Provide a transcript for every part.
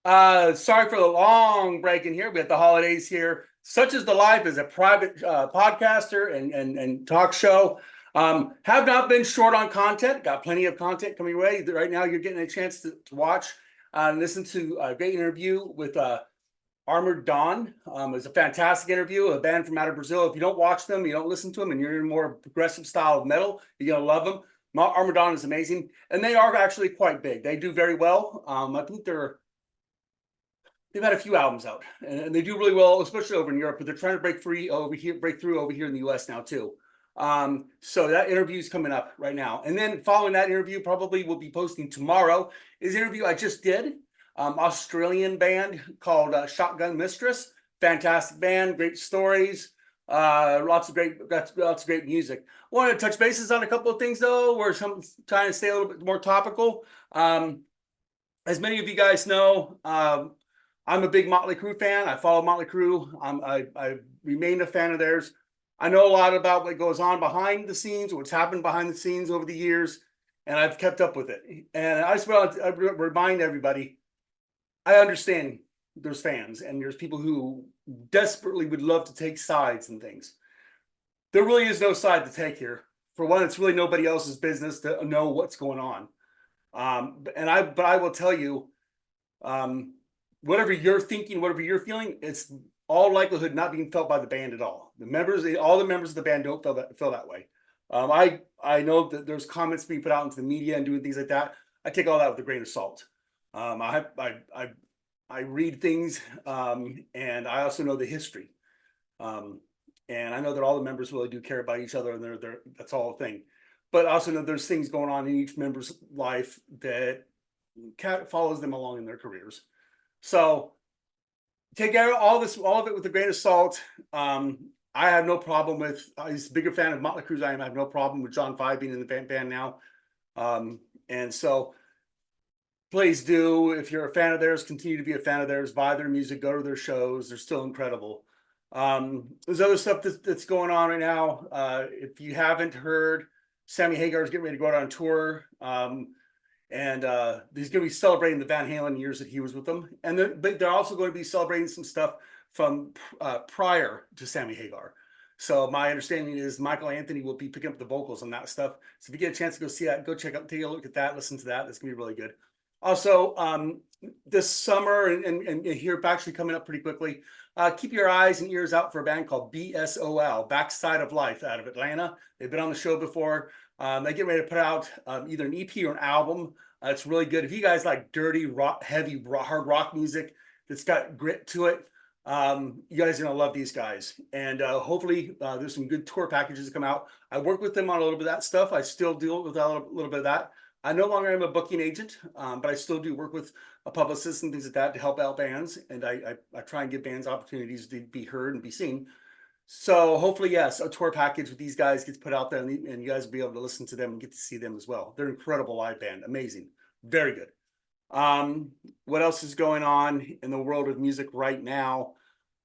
Sorry for the long break in here. We have the holidays here. Such is the life as a private podcaster and talk show. Have not been short on content. Got plenty of content coming your way. Right now, you're getting a chance to watch and listen to a great interview with Armored Dawn. It's a fantastic interview, a band from out of Brazil. If you don't watch them, you don't listen to them, and you're in more progressive style of metal, you're going to love them. Armored Dawn is amazing, and they are actually quite big. They do very well. I think they've had a few albums out, and they do really well, especially over in Europe. But they're trying to break through over here in the U.S. now too. So that interview is coming up right now, and then following that interview, probably we'll be posting tomorrow, is an interview I just did. Australian band called Shotgun Mistress. Fantastic band, great stories, lots of great music. I wanted to touch bases on a couple of things though. We're trying to stay a little bit more topical. As many of you guys know, I'm a big Motley Crue fan. I follow Motley Crue. I remain a fan of theirs. I know a lot about what goes on behind the scenes, what's happened behind the scenes over the years, and I've kept up with it. And I just want to remind everybody, I understand there's fans and there's people who desperately would love to take sides and things. There really is no side to take here. For one, it's really nobody else's business to know what's going on. But I will tell you, whatever you're thinking, whatever you're feeling, it's all likelihood not being felt by the band at all. All the members of the band don't feel that way. I know that there's comments being put out into the media and doing things like that. I take all that with a grain of salt. I read things, and I also know the history, and I know that all the members really do care about each other, and that's all a thing. But I also know there's things going on in each member's life that follows them along in their careers. So take all of it with a grain of salt. I have no problem with. He's a bigger fan of Motley Crue. I have no problem with John Five being in the band now, and so. Please do. If you're a fan of theirs, continue to be a fan of theirs. Buy their music, go to their shows. They're still incredible. There's other stuff that's going on right now. If you haven't heard, Sammy Hagar is getting ready to go out on tour. And he's going to be celebrating the Van Halen years that he was with them. But they're also going to be celebrating some stuff from prior to Sammy Hagar. So my understanding is Michael Anthony will be picking up the vocals on that stuff. So if you get a chance to go see that, go take a look at that, listen to that. That's going to be really good. Also, this summer and here actually coming up pretty quickly, keep your eyes and ears out for a band called BSOL, Backside of Life, out of Atlanta. They've been on the show before. They get ready to put out either an EP or an album. It's really good. If you guys like dirty, heavy, hard rock music that's got grit to it, you guys are going to love these guys. And hopefully there's some good tour packages that come out. I work with them on a little bit of that stuff. I still deal with a little bit of that. I no longer am a booking agent, but I still do work with a publicist and things like that to help out bands. And I try and give bands opportunities to be heard and be seen. So hopefully, yes, a tour package with these guys gets put out there and you guys will be able to listen to them and get to see them as well. They're an incredible live band. Amazing. Very good. What else is going on in the world of music right now?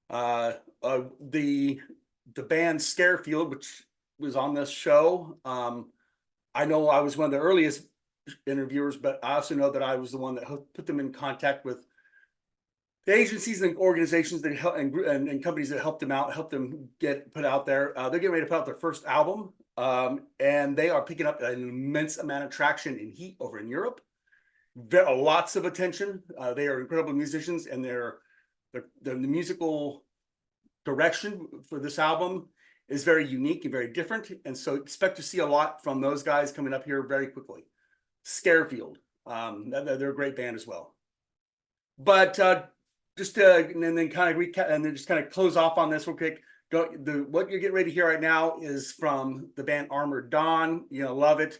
The band Scarefield, which was on this show. I know I was one of the earliest interviewers, but I also know that I was the one that put them in contact with the agencies and organizations that help and companies that helped them get put out there. They're getting ready to put out their first album, and they are picking up an immense amount of traction and heat over in Europe. Lots of attention. They are incredible musicians, and the musical direction for this album is very unique and very different. And so expect to see a lot from those guys coming up here very quickly. Scarefield, they're a great band as well. But just to, and then kind of recap and then just kind of close off on this real quick. What you're getting ready to hear right now is from the band Armored Dawn. You're gonna love it.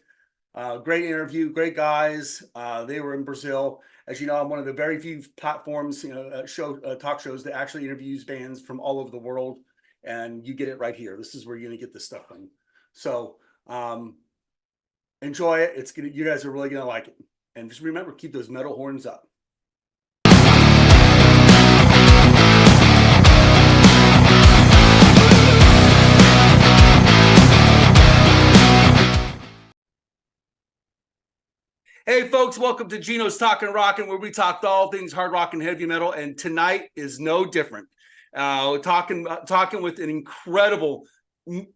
Great interview, great guys. They were in Brazil. As you know, I'm one of the very few platforms, talk shows that actually interviews bands from all over the world, and you get it right here. This is where you're gonna get this stuff from. So enjoy it. You guys are really gonna like it. And just remember, keep those metal horns up. Hey folks, welcome to Gino's Talking Rockin', where we talk all things hard rock and heavy metal, and tonight is no different. Talking with an incredible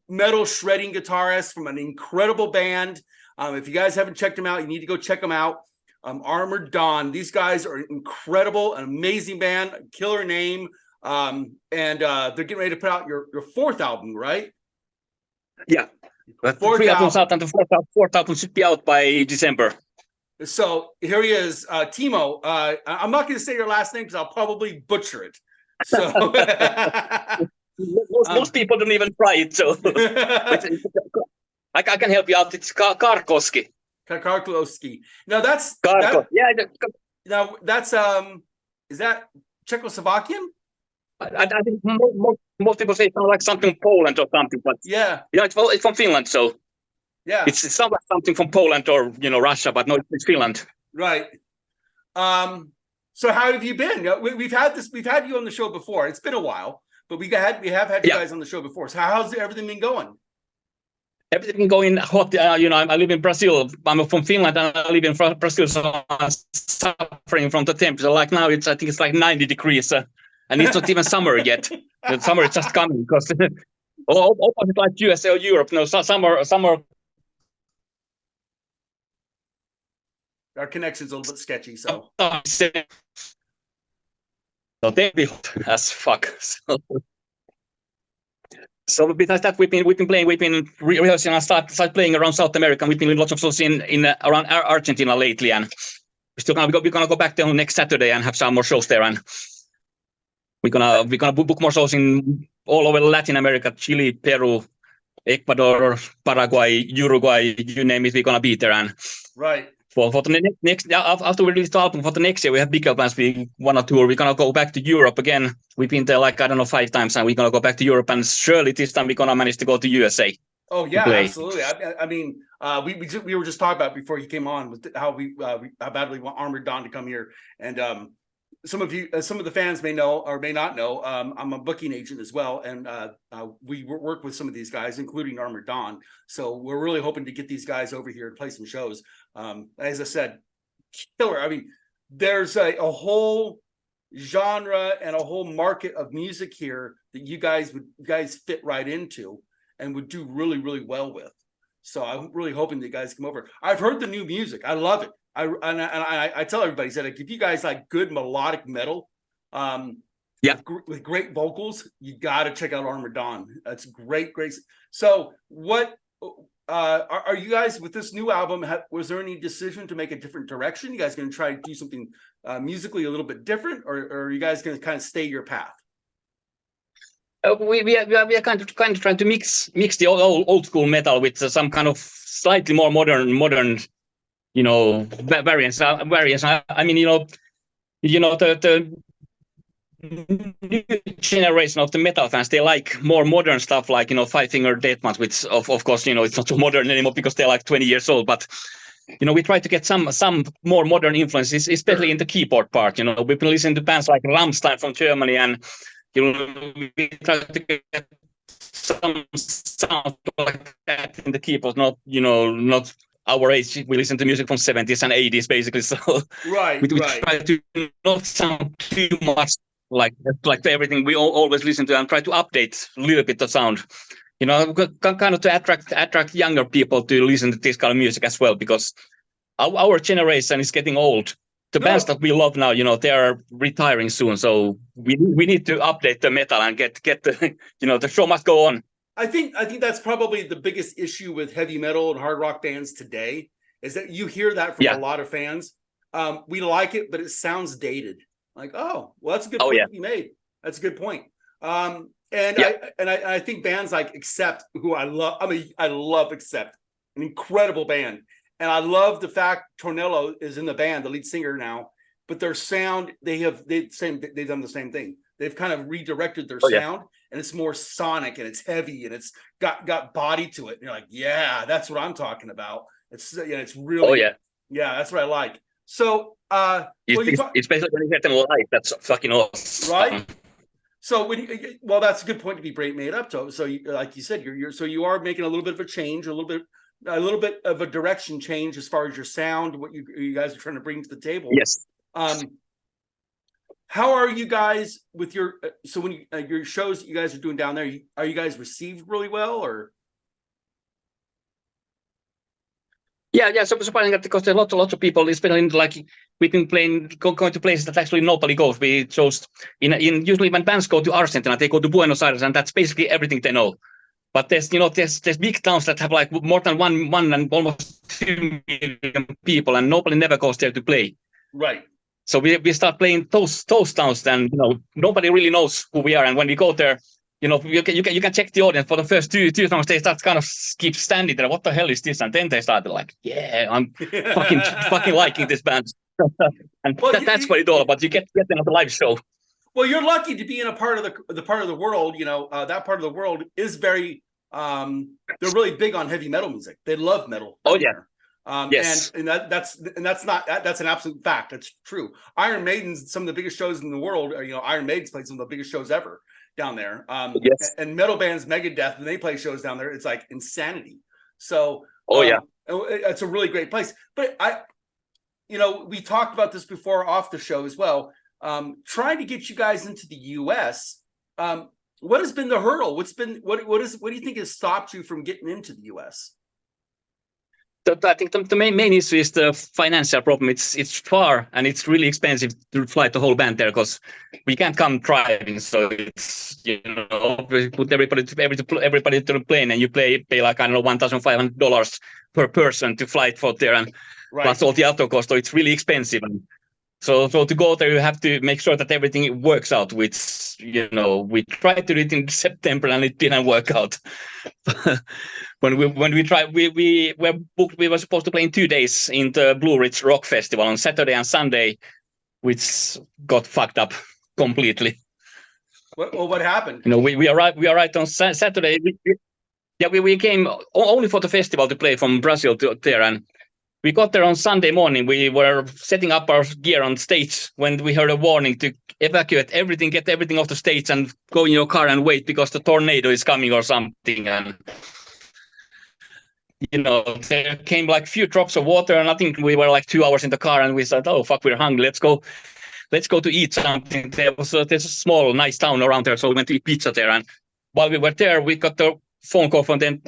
metal shredding guitarist from an incredible band. If you guys haven't checked them out, you need to go check them out. Armored Dawn. These guys are incredible, an amazing band, killer name, and they're getting ready to put out your fourth album, right? Yeah, three albums out, and the fourth album should be out by December. So here he is, Timo. I'm not going to say your last name because I'll probably butcher it. So most people don't even try it. So I can help you out. It's Kaarkoski. Kaarkoski. Now that's yeah. Now that's is that Czechoslovakian? I think most people say it sounds like something Poland or something, but yeah, it's from Finland, so. Yeah, it sounds like something from Poland or Russia, but no, it's Finland. Right. So how have you been? We've had you on the show before. It's been a while, but we have had you guys on the show before. So how's everything been going? Everything been going hot. I live in Brazil. I'm from Finland and I live in Brazil, so I'm suffering from the temperature. Like now, I think it's like 90 degrees, and it's not even summer yet. The summer is just coming because opposite like USA or Europe. No, summer. Our connection's a little bit sketchy, so they be hot as fuck. So besides that, we've been rehearsing and start playing around South America. We've been doing lots of shows in around Argentina lately, and we're gonna go back there next Saturday and have some more shows there, and we're gonna book more shows in all over Latin America, Chile, Peru, Ecuador, Paraguay, Uruguay, you name it, we're gonna be there. And right. For the next after we release the album for the next year, we have bigger plans. One or two, we're gonna go back to Europe again. We've been there 5 times, and we're gonna go back to Europe. And surely this time we're gonna manage to go to USA. Oh yeah, absolutely. I mean, we were just talking about before you came on with how how badly we want Armored Dawn to come here, and some of the fans may know or may not know. I'm a booking agent as well, and we work with some of these guys, including Armored Dawn. So we're really hoping to get these guys over here and play some shows. As I said, killer. I mean, there's a whole genre and a whole market of music here that you guys fit right into and would do really, really well with. So I'm really hoping that you guys come over. I've heard the new music. I love it. I tell everybody that if you guys like good melodic metal, with great vocals, you got to check out Armored Dawn. That's great. So what? Are you guys with this new album? Was there any decision to make a different direction? You guys going to try to do something musically a little bit different, or are you guys going to kind of stay your path? We are kind of trying to mix the old school metal with some kind of slightly more modern variants. I mean, the new generation of the metal fans, they like more modern stuff like Five Finger Death Punch, which of course it's not so modern anymore because they're like 20 years old, but we try to get some more modern influences, especially in the keyboard part. We've been listening to bands like Rammstein from Germany, and we try to get some sound like that in the keyboard, not our age. We listen to music from 70s and 80s basically, so we try to not sound too much like everything we always listen to, and try to update a little bit the sound, kind of to attract younger people to listen to this kind of music as well, because our generation is getting old. The bands that we love now, they are retiring soon, so we need to update the metal and get the the show must go on. I think that's probably the biggest issue with heavy metal and hard rock bands today, is that you hear that from a lot of fans. We like it, but it sounds dated. Like, oh, well, that's a good point you made. That's a good point. I think bands like Accept, who I love. I love Accept, an incredible band, and I love the fact Tornello is in the band, the lead singer now. But their sound, they've done the same thing. They've kind of redirected their sound, and it's more sonic and it's heavy and it's got body to it. And you're like, yeah, that's what I'm talking about. It's really that's what I like. So especially when you get them live, that's fucking awesome, right? So that's a good point to be made up to. So like you said, you are making a little bit of a change, a little bit a little bit of a direction change as far as your sound, what you guys are trying to bring to the table. Yes. How are you guys with your so when your shows that you guys are doing down there? Are you guys received really well, or? Yeah. So surprising because there are lots of people, especially like we've been going to places that actually nobody goes. We chose in usually when bands go to Argentina, they go to Buenos Aires, and that's basically everything they know. But there's big towns that have like more than one and almost 2 million people, and nobody never goes there to play. Right. So we start playing those towns, then nobody really knows who we are, and when we go there, you can check the audience for the first two songs. They start kind of keep standing there. What the hell is this? And then they started like, yeah, I'm fucking liking this band. And well, that's what it's all about. You get them at the live show. Well, you're lucky to be in a part of the part of the world. That part of the world is very. They're really big on heavy metal music. They love metal. Oh yeah. Yes. And that's an absolute fact. That's true. Iron Maiden's some of the biggest shows in the world. Iron Maiden's played some of the biggest shows ever down there. Yes. And metal bands, Megadeth, when they play shows down there, it's like insanity. So, yeah, it's a really great place. But we talked about this before off the show as well. Trying to get you guys into the U.S. What has been the hurdle? What do you think has stopped you from getting into the U.S.? I think the main issue is the financial problem. It's far and it's really expensive to fly the whole band there because we can't come driving. So it's put everybody to the plane and you pay like $1,500 per person to fly for there and plus all the auto cost. So it's really expensive. And so to go there, you have to make sure that everything works out. Which we tried to do it in September and it didn't work out. When we tried, we were booked. We were supposed to play in 2 days in the Blue Ridge Rock Festival on Saturday and Sunday, which got fucked up completely. What happened? We arrived on Saturday. We came only for the festival to play from Brazil to there, and we got there on Sunday morning. We were setting up our gear on stage when we heard a warning to evacuate everything, get everything off the stage, and go in your car and wait because the tornado is coming or something. And there came like a few drops of water, and I think we were like 2 hours in the car, and we said, "Oh fuck, we're hungry. Let's go to eat something." There's a small, nice town around there, so we went to eat pizza there. And while we were there, we got the phone call from them.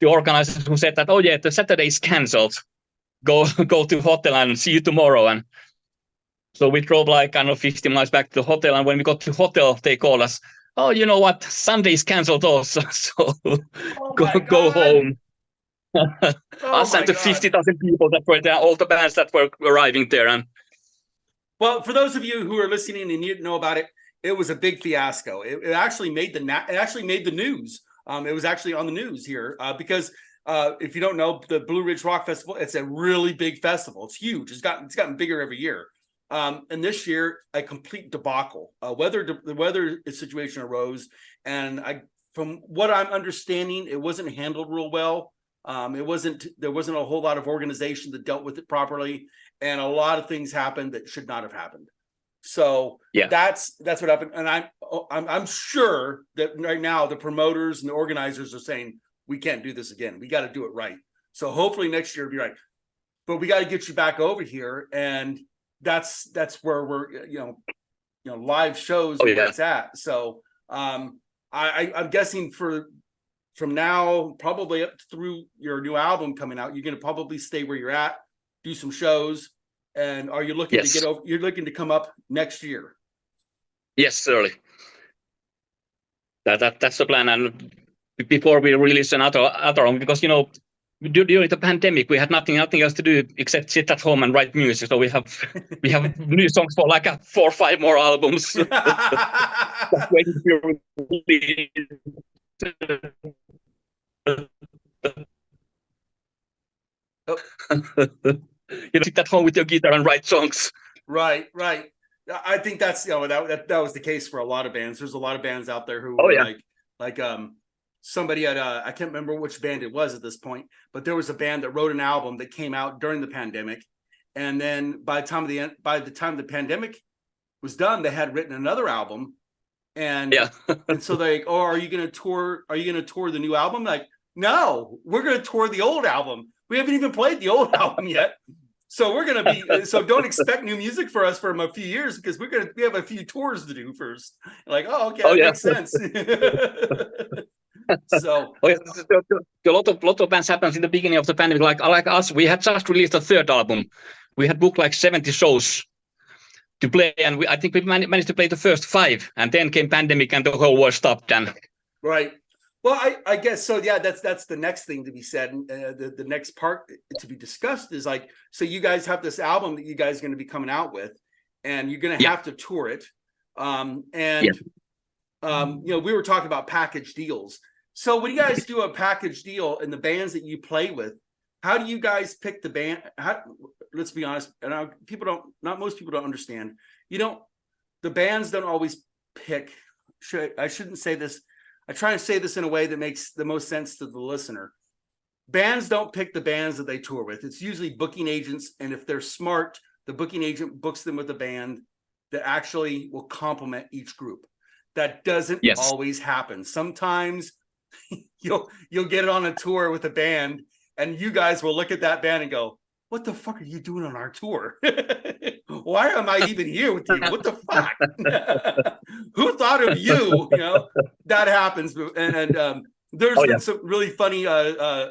The organizers who said that, "Oh yeah, the Saturday is cancelled. Go to hotel and see you tomorrow." And so we drove like 50 miles back to the hotel. And when we got to the hotel, they called us, "Oh, you know what? Sunday is cancelled also. So go home." Us and the 50,000 people that were there, all the bands that were arriving there. And well, for those of you who are listening and didn't know about it, it was a big fiasco. It actually made the news. It was actually on the news here because if you don't know, the Blue Ridge Rock Festival, it's a really big festival. It's huge. It's gotten bigger every year. And this year, a complete debacle. The weather situation arose, and from what I'm understanding, it wasn't handled real well. There wasn't a whole lot of organization that dealt with it properly, and a lot of things happened that should not have happened. So that's what happened, and I'm sure that right now the promoters and the organizers are saying we can't do this again. We got to do it right. So hopefully next year it'll be right. But we got to get you back over here, and that's where we're live shows where it's at. So I'm guessing from now probably up through your new album coming out, you're going to probably stay where you're at, do some shows. And are you looking to get over? You're looking to come up next year? Yes, certainly. That's the plan. And before we release another album, because during the pandemic we had nothing else to do except sit at home and write music. So we have new songs for like 4 or 5 more albums. Just waiting to be sit at home with your guitar and write songs. Right. I think that's that was the case for a lot of bands. There's a lot of bands out there who like somebody at I can't remember which band it was at this point, but there was a band that wrote an album that came out during the pandemic, and then by the time the pandemic was done, they had written another album, and and so they, "Oh, are you going to tour the new album?" Like, no, we're going to tour the old album. We haven't even played the old album yet. So we're going to be, so don't expect new music for us for a few years because we have a few tours to do first. Like, oh, okay, that makes sense. So oh, yes, a lot of bands happens in the beginning of the pandemic. Like us, we had just released a third album. We had booked like 70 shows to play, and I think we managed to play the first 5, and then came pandemic, and the whole world stopped. And right. Well, I guess so. Yeah, that's the next thing to be said. The next part to be discussed is like, so you guys have this album that you guys are going to be coming out with, and you're going to have to tour it. You know, we were talking about package deals. So when you guys do a package deal and the bands that you play with, how do you guys pick the band? Let's be honest, and most people don't understand. You don't, the bands don't always pick. I shouldn't say this. I try to say this in a way that makes the most sense to the listener. Bands don't pick the bands that they tour with. It's usually booking agents, and if they're smart, the booking agent books them with a band that actually will complement each group. That doesn't always happen. Sometimes you'll get it on a tour with a band, and you guys will look at that band and go, "What the fuck are you doing on our tour? Why am I even here with you? What the fuck? Who thought of you?" You know, that happens. And there's been some really funny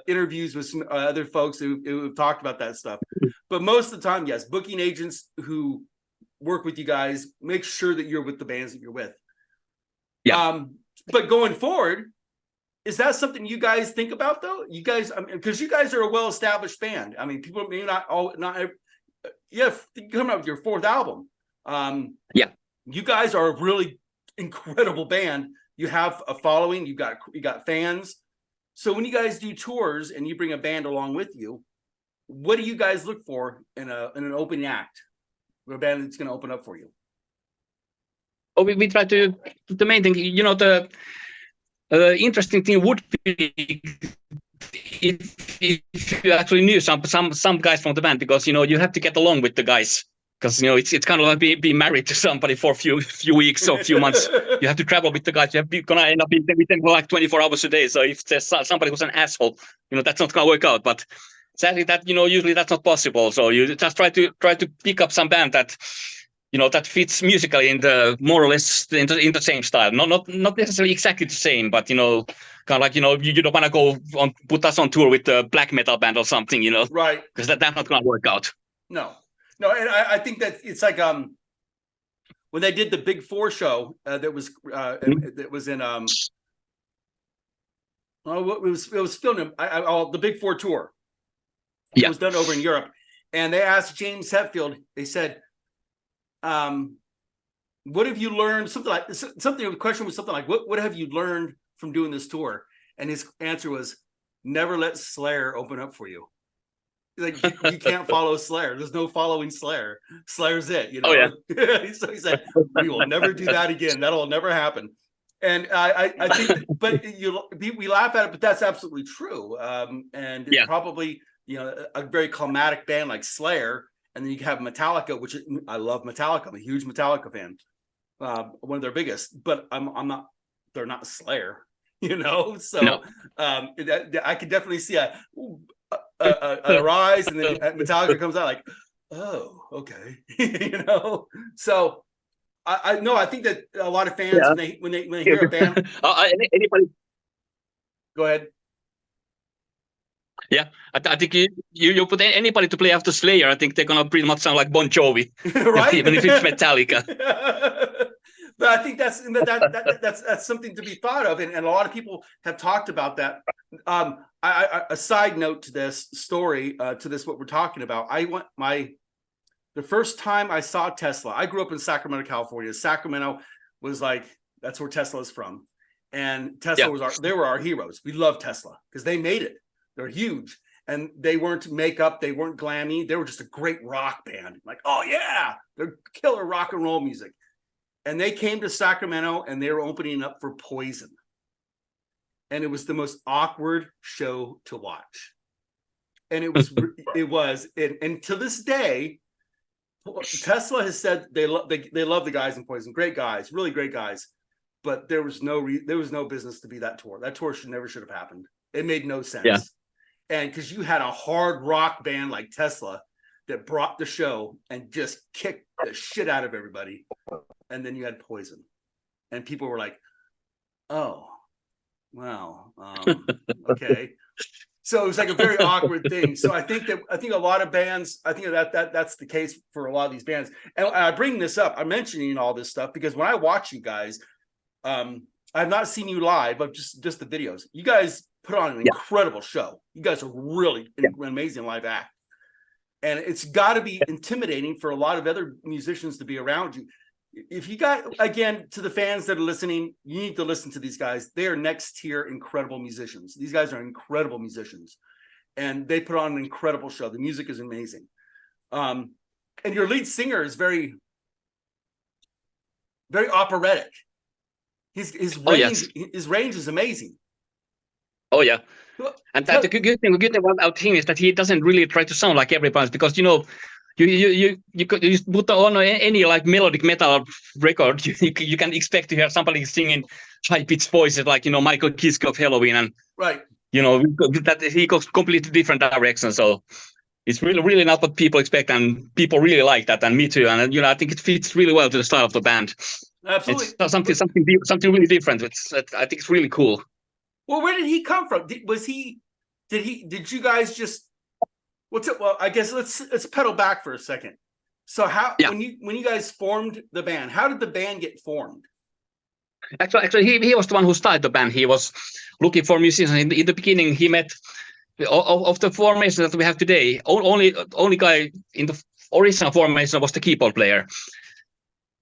interviews with some other folks who talked about that stuff. But most of the time, yes, booking agents who work with you guys make sure that you're with the bands that you're with. Yeah. But going forward, is that something you guys think about though? You guys, I mean, because you guys are a well-established band. I mean, people may not you come out with your 4th album. You guys are a really incredible band. You have a following. You got fans. So when you guys do tours and you bring a band along with you, what do you guys look for in an opening act? A band that's going to open up for you? Oh, we try to, the main thing, you know, the interesting thing would be if you actually knew some guys from the band, because, you know, you have to get along with the guys, because, you know, it's kind of like being married to somebody for a few weeks or a few months. You have to travel with the guys. You're gonna end up with them for like 24 hours a day. So if there's somebody who's an asshole, you know, that's not gonna work out. But sadly, that, you know, usually that's not possible. So you just try to pick up some band that, you know, that fits musically in the more or less in the same style. Not necessarily exactly the same, but, you know, kind of like, you know, you don't want to go on, put us on tour with a black metal band or something, you know, right? Because that's not going to work out. No, and I think that it's like when they did the Big Four show that was in it was filmed in the Big Four tour. It was done over in Europe, and they asked James Hetfield. They said, what have you learned? The question was something like, what have you learned from doing this tour? And his answer was, never let Slayer open up for you. Like, you can't follow Slayer. There's no following Slayer. Slayer's it, you know? Oh, yeah. So he said, we will never do that again. That'll never happen. And I think, but we laugh at it, but that's absolutely true. And probably, you know, a very climatic band like Slayer, and then you have Metallica, which I love Metallica. I'm a huge Metallica fan, one of their biggest. But I'm not. They're not Slayer, you know. So I could definitely see a rise, and then Metallica comes out like, oh, okay, you know. So I think that a lot of fans when they hear a band, anybody. Go ahead. Yeah, I think you put anybody to play after Slayer, I think they're gonna pretty much sound like Bon Jovi, right? Even if it's Metallica. But I think that's something to be thought of, and a lot of people have talked about that. A side note to this story, to this what we're talking about. The first time I saw Tesla, I grew up in Sacramento, California. Sacramento was like, that's where Tesla is from, and Tesla they were our heroes. We loved Tesla because they made it. They're huge, and they weren't makeup. They weren't glammy. They were just a great rock band. Like, oh yeah, they're killer rock and roll music. And they came to Sacramento, and they were opening up for Poison. And it was the most awkward show to watch. And it was, and to this day, Tesla has said they love the guys in Poison, great guys, really great guys. But there was no business to be that tour. That tour should have happened. It made no sense. Yeah. And because you had a hard rock band like Tesla that brought the show and just kicked the shit out of everybody. And then you had Poison. And people were like, oh, well, okay. So it was like a very awkward thing. So I think a lot of bands, I think that's the case for a lot of these bands. And I bring this up, I'm mentioning all this stuff because when I watch you guys, I've not seen you live, but just the videos. You guys put on an incredible show. You guys are really an amazing live act. And it's got to be intimidating for a lot of other musicians to be around you. If you got, again, to the fans that are listening, you need to listen to these guys. They are next tier incredible musicians. These guys are incredible musicians. And they put on an incredible show. The music is amazing. And your lead singer is very, very operatic. His range is amazing. Oh yeah, and the good thing about him is that he doesn't really try to sound like everybody, because you put on any like melodic metal record, you can expect to hear somebody singing high pitched voices like Michael Kiske of Halloween, and right, that he goes completely different direction. So it's really not what people expect, and people really like that, and me too. And I think it fits really well to the style of the band. Absolutely, it's something really different. I think it's really cool. Well, where did he come from? Did you guys just, well, I guess let's pedal back for a second. So when you guys formed the band, how did the band get formed? Actually, he was the one who started the band. He was looking for musicians. In the beginning, he met of the formation that we have today. Only guy in the original formation was the keyboard player.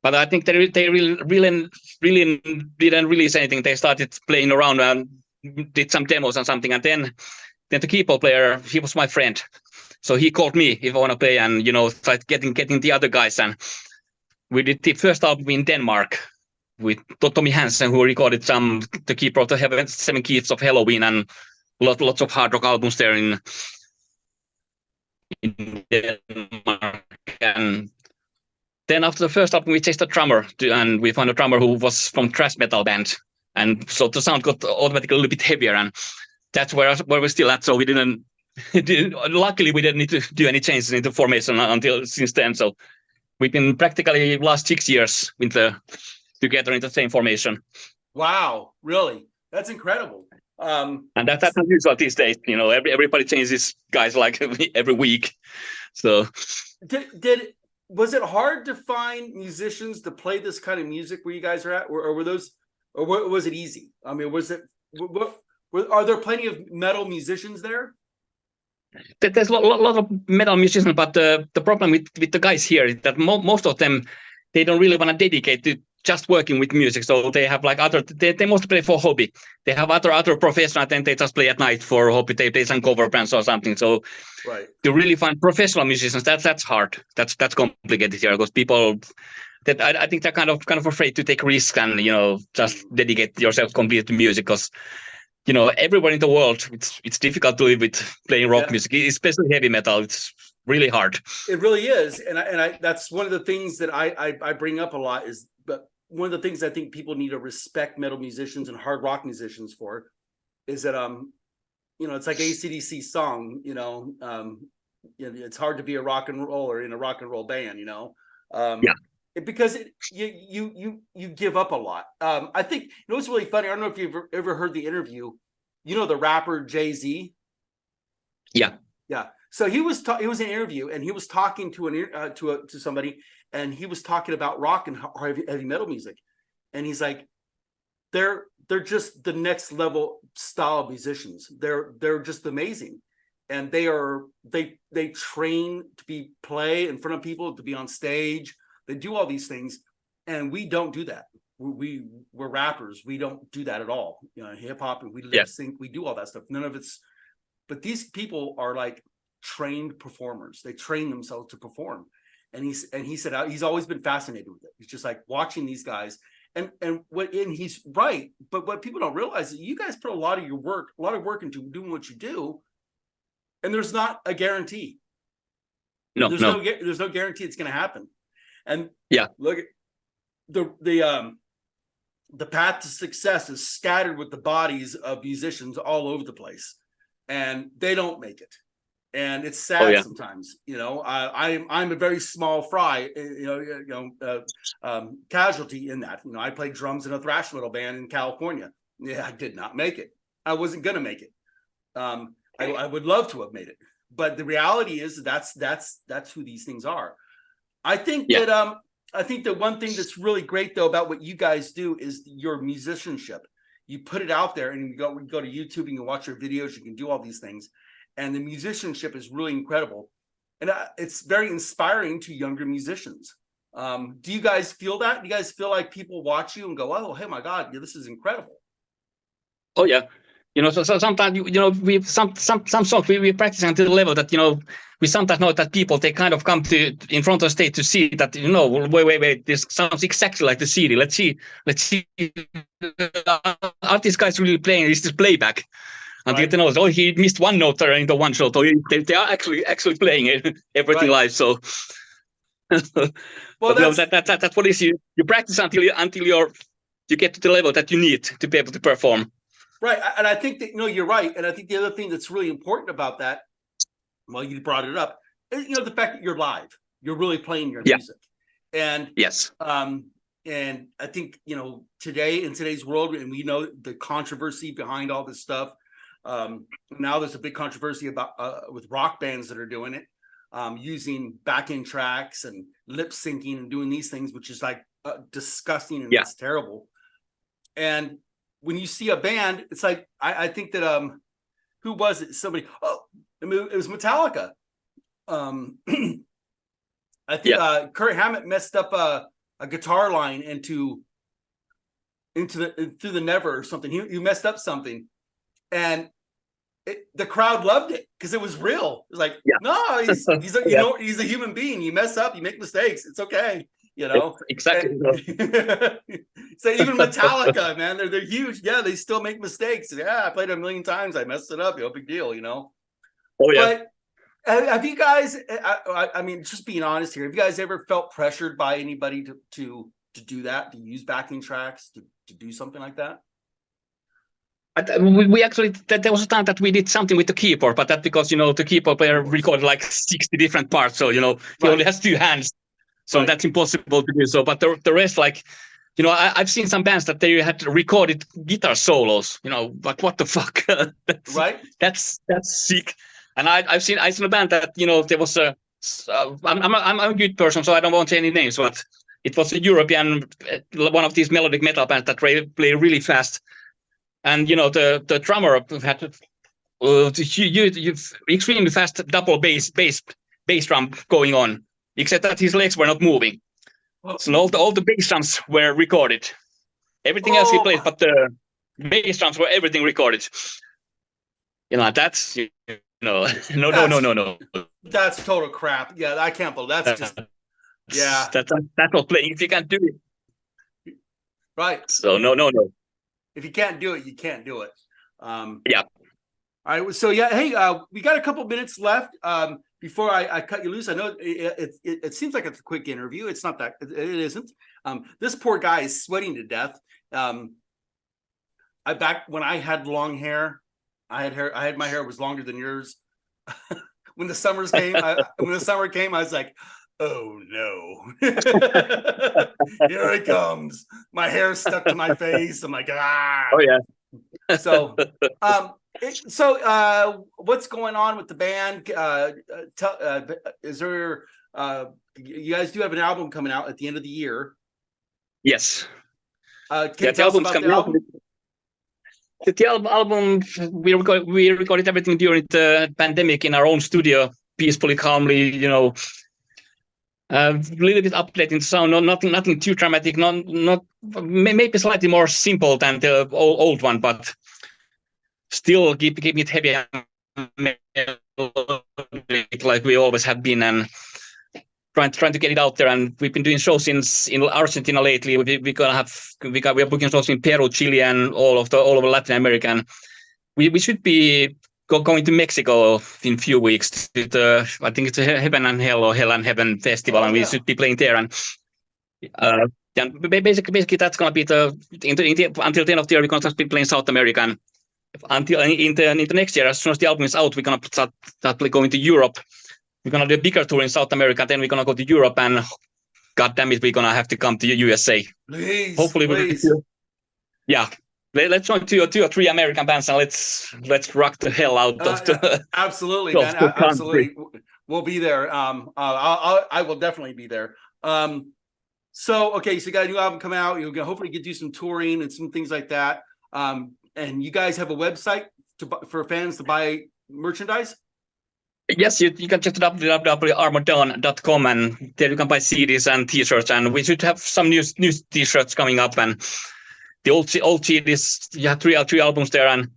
But I think they really didn't release anything. They started playing around and did some demos and something. And then the keyboard player, he was my friend. So he called me if I want to play, and started getting the other guys. And we did the first album in Denmark with Tommy Hansen, who recorded the keyboard to have 7 keys of Halloween and lots of hard rock albums there in Denmark. And then after the first album, we chased a drummer, and we found a drummer who was from thrash metal band, and so the sound got automatically a little bit heavier, and that's where we're still at. So we didn't. Luckily, we didn't need to do any changes in the formation until since then. So we've been practically last 6 years together in the same formation. Wow, really? That's incredible. And that's unusual these days. Everybody changes guys like every week. So was it hard to find musicians to play this kind of music where you guys are at, or was it easy? I mean, are there plenty of metal musicians there? There's a lot of metal musicians, but the problem with the guys here is that most of them, they don't really want to dedicate to just working with music. So they have like they mostly play for hobby. They have other professional, and then they just play at night for hobby. They play some cover bands or something. So to really find professional musicians, that's hard. That's complicated here, because people that I think they're kind of afraid to take risks and just dedicate yourself completely to music, because everywhere in the world, it's difficult to live with playing rock music, especially heavy metal. It's really hard. It really is, and I that's one of the things that I bring up a lot. But one of the things I think people need to respect metal musicians and hard rock musicians for is that it's like AC/DC song. It's hard to be a rock and roller in a rock and roll band. Because you give up a lot. I think what's really funny. I don't know if you've ever heard the interview. The rapper Jay-Z. Yeah. So he was an interview, and he was talking to somebody, and he was talking about rock and heavy metal music, and he's like, they're just the next level style of musicians. They're just amazing, and they train to play in front of people, to be on stage. They do all these things, and we don't do that. We're rappers. We don't do that at all. Hip hop, and we lip sync. We do all that stuff. None of it's. But these people are like trained performers. They train themselves to perform, and he said he's always been fascinated with it. He's just like watching these guys, and he's right. But what people don't realize is you guys put a lot of work into doing what you do, and there's not a guarantee. There's no guarantee it's going to happen. And look at the the path to success is scattered with the bodies of musicians all over the place, and they don't make it. And it's sad sometimes, you know. I'm a very small fry, casualty in that. You know, I played drums in a thrash metal band in California. Yeah, I did not make it. I wasn't gonna make it. I would love to have made it, but the reality is that's who these things are. I think that I think that one thing that's really great though about what you guys do is your musicianship. You put it out there, and you go to YouTube, and you can watch your videos, you can do all these things. And the musicianship is really incredible. And it's very inspiring to younger musicians. Do you guys feel that? Do you guys feel like people watch you and go, oh, hey, my God, this is incredible? Oh, yeah. You know, so sometimes, you know, we some songs we practice until the level that, you know, we sometimes know that people, they kind of come to in front of the stage to see that, you know, wait, this sounds exactly like the CD. Let's see, are these guys really playing? Is this playback? And you know, oh, he missed one note there in the one shot. So they are actually playing it, everything live. So, well, that's what it is. You practice until you get to the level that you need to be able to perform. Right, and I think that, you know, you're right. And I think the other thing that's really important about that, well, you brought it up, is, you know, the fact that you're live, you're really playing your music. And and I think, you know, in today's world, and we know the controversy behind all this stuff. Now there's a big controversy about with rock bands that are doing it, using back-end tracks and lip syncing and doing these things, which is like disgusting, and it's terrible. And when you see a band, it's like I think that who was it? Somebody, it was Metallica. I think Kurt Hammett messed up a guitar line through the never or something. He messed up something, and the crowd loved it because it was real. It was like, no, he's a human being. You mess up, you make mistakes. It's okay, you know. Exactly. So even Metallica, man, they're huge. Yeah, they still make mistakes. Yeah, I played it a million times. I messed it up. No big deal, you know. Oh yeah. But have you guys? I mean, just being honest here, have you guys ever felt pressured by anybody to do that, to use backing tracks, to do something like that? We actually, there was a time that we did something with the keyboard, but that's because, you know, the keyboard player recorded like 60 different parts. So, you know, he only has 2 hands. So that's impossible to do so. But the rest, like, you know, I've seen some bands that they had recorded guitar solos, you know, but what the fuck? That's sick. And I've seen a band that, you know, there was I'm a good person, so I don't want to say any names, but it was a European, one of these melodic metal bands that play really fast. And, you know, the drummer had extremely fast double bass drum going on, except that his legs were not moving. So all the bass drums were recorded. Everything else he played, but the bass drums were everything recorded. You know, that's, you know, no. That's total crap. Yeah, I can't believe that's just, That's not playing if you can't do it. Right. So no. If you can't do it, you can't do it. Yeah. All right. So hey, we got a couple minutes left before I cut you loose. I know it seems like it's a quick interview. It's not that. It isn't. This poor guy is sweating to death. Back when I had long hair, my hair was longer than yours. When the summer came, I was like, oh no. Here it comes. My hair stuck to my face. I'm like, ah. Oh yeah. So what's going on with the band? Is there you guys do have an album coming out at the end of the year? Yes. Can you tell us about the album? The album, we recorded everything during the pandemic in our own studio, peacefully, calmly, you know. A little bit updating the sound, nothing too dramatic, not maybe slightly more simple than the old one, but still keeping it heavy and like we always have been, and trying to get it out there. And we've been doing shows in Argentina lately. We are booking shows in Peru, Chile, and all over Latin America. And we should be going to Mexico in a few weeks to the, I think it's a Heaven and Hell or Hell and Heaven festival, and we should be playing there. And yeah, basically that's gonna be until the end of the year. We're gonna just be playing South America, and until in the next year, as soon as the album is out, we're gonna start going to Europe. We're gonna do a bigger tour in South America, then we're gonna go to Europe, and God damn it, we're gonna have to come to USA. Please, Hopefully, please. Yeah. Let's join two or three American bands and let's rock the hell out of the absolutely, of man. the Absolutely, country. we'll be there. I will definitely be there. So okay, so you got a new album coming out. You'll hopefully get do some touring and some things like that. And you guys have a website for fans to buy merchandise. Yes, you can check www.armoreddawn.com, and there you can buy CDs and T-shirts, and we should have some new T-shirts coming up, and the old CDs. You have three albums there, and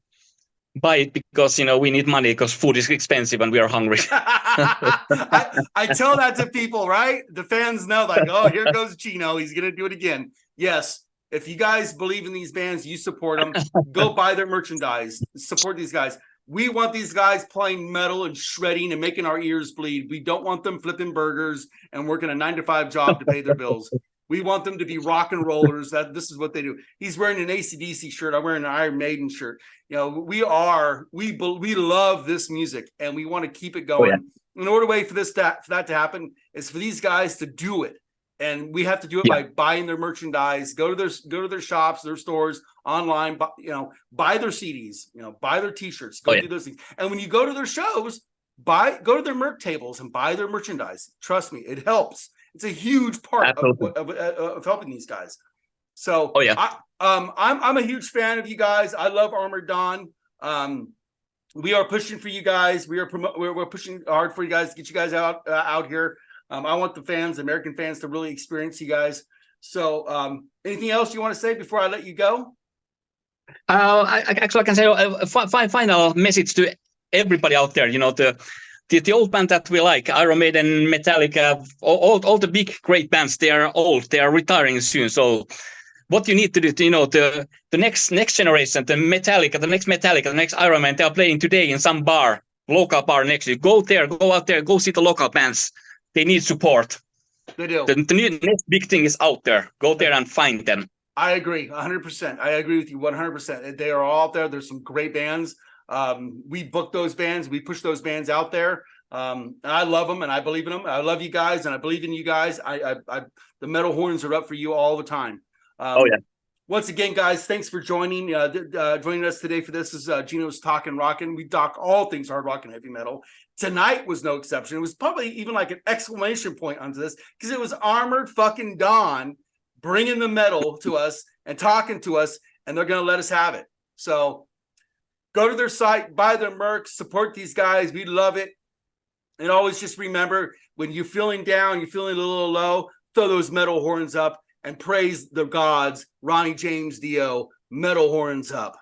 buy it because we need money because food is expensive and we are hungry. I tell that to people, right? The fans know, like, oh, here goes Chino. He's gonna do it again. Yes. If you guys believe in these bands, you support them. Go buy their merchandise. Support these guys. We want these guys playing metal and shredding and making our ears bleed. We don't want them flipping burgers and working a 9-to-5 job to pay their bills. We want them to be rock and rollers. This is what they do. He's wearing an AC/DC shirt. I'm wearing an Iron Maiden shirt. We love this music and we want to keep it going. Oh, yeah. In order way for that to happen is for these guys to do it. And we have to do it by buying their merchandise, go to their shops, their stores, online, buy their CDs, buy their T-shirts, do those things. And when you go to their shows, go to their merch tables and buy their merchandise. Trust me, it helps. It's a huge part of helping these guys. So I'm a huge fan of you guys. I love Armored Dawn. We are pushing for you guys. We're pushing hard for you guys to get you guys out here. I want the American fans, to really experience you guys. So, anything else you want to say before I let you go? I can say a final message to everybody out there. The old band that we like, Iron Maiden, Metallica, all the big great bands, they are old. They are retiring soon. So, what you need to do, the next generation, the next Metallica, the next Iron Man, they are playing today in some local bar next to you. Go out there, go see the local bands. They need support. They do. The next big thing is out there. Go there and find them. I agree 100%. I agree with you 100%. They are all out there. There's some great bands. We book those bands. We push those bands out there. And I love them and I believe in them. I love you guys and I believe in you guys. The metal horns are up for you all the time. Once again, guys, thanks for joining us today for this. This is Gino's Talkin' Rockin'. We talk all things hard rock and heavy metal. Tonight was no exception. It was probably even like an exclamation point onto this because it was Armored fucking Dawn bringing the metal to us and talking to us, and they're going to let us have it. So go to their site, buy their merch, support these guys. We love it. And always just remember, when you're feeling down, you're feeling a little low, throw those metal horns up and praise the gods. Ronnie James Dio, metal horns up.